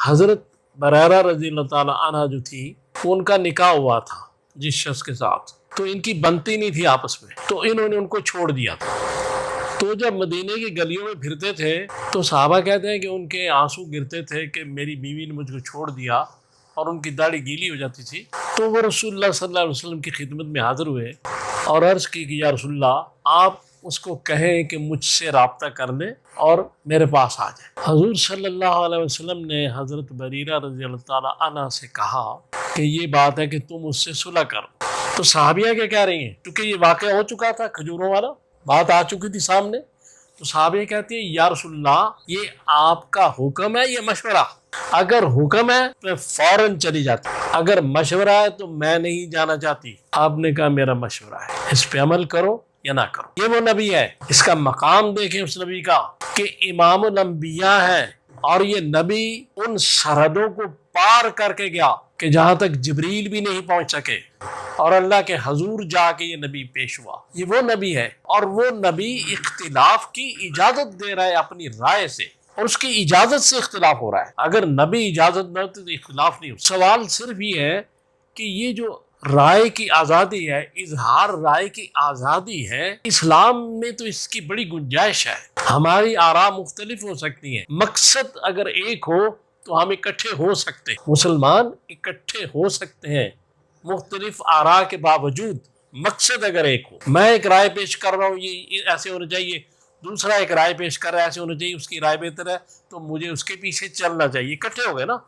حضرت بریرہ رضی اللہ تعالیٰ عنہ جو تھی ان کا نکاح ہوا تھا جس شخص کے ساتھ، تو ان کی بنتی نہیں تھی آپس میں، تو انہوں نے ان کو چھوڑ دیا تھا۔ تو جب مدینے کی گلیوں میں پھرتے تھے تو صحابہ کہتے ہیں کہ ان کے آنسو گرتے تھے کہ میری بیوی نے مجھ کو چھوڑ دیا، اور ان کی داڑھی گیلی ہو جاتی تھی۔ تو وہ رسول اللہ صلی اللہ علیہ وسلم کی خدمت میں حاضر ہوئے اور عرض کی کہ یا رسول اللہ، آپ اس کو کہیں کہ مجھ سے رابطہ کر لے اور میرے پاس آ جائے۔ حضور صلی اللہ علیہ وسلم نے حضرت بریرہ رضی اللہ تعالیٰ عنہ سے کہا کہ یہ بات ہے کہ تم اس سے صلح کرو۔ تو صحابیہ کیا کہہ رہی ہیں، کیونکہ یہ واقعہ ہو چکا تھا، کھجوروں والا بات آ چکی تھی سامنے، تو صحابیہ کہتے ہیں یا رسول اللہ، یہ آپ کا حکم ہے یا مشورہ؟ اگر حکم ہے تو فوراً چلی جاتی، اگر مشورہ ہے تو میں نہیں جانا چاہتی۔ آپ نے کہا میرا مشورہ ہے، اس پہ عمل کرو یا نہ کرو۔ یہ وہ نبی ہے، اس کا مقام دیکھیں اس نبی کا کہ امام الانبیاء ہے، اور یہ نبی ان سرحدوں کو پار کر کے گیا کہ جہاں تک جبریل بھی نہیں پہنچ سکے، اور اللہ کے حضور جا کے یہ نبی پیش ہوا۔ یہ وہ نبی ہے، اور وہ نبی اختلاف کی اجازت دے رہا ہے اپنی رائے سے، اور اس کی اجازت سے اختلاف ہو رہا ہے۔ اگر نبی اجازت نہ ہوتی تو اختلاف نہیں ہوتا۔ سوال صرف یہ ہے کہ یہ جو رائے کی آزادی ہے، اظہار رائے کی آزادی ہے، اسلام میں تو اس کی بڑی گنجائش ہے۔ ہماری آراء مختلف ہو سکتی ہیں، مقصد اگر ایک ہو تو ہم اکٹھے ہو سکتے ہیں، مسلمان اکٹھے ہو سکتے ہیں مختلف آراء کے باوجود، مقصد اگر ایک ہو۔ میں ایک رائے پیش کر رہا ہوں یہ ایسے ہونا چاہیے، دوسرا ایک رائے پیش کر رہا ہے ایسے ہونا چاہیے، اس کی رائے بہتر ہے تو مجھے اس کے پیچھے چلنا چاہیے، اکٹھے ہو گئے نا۔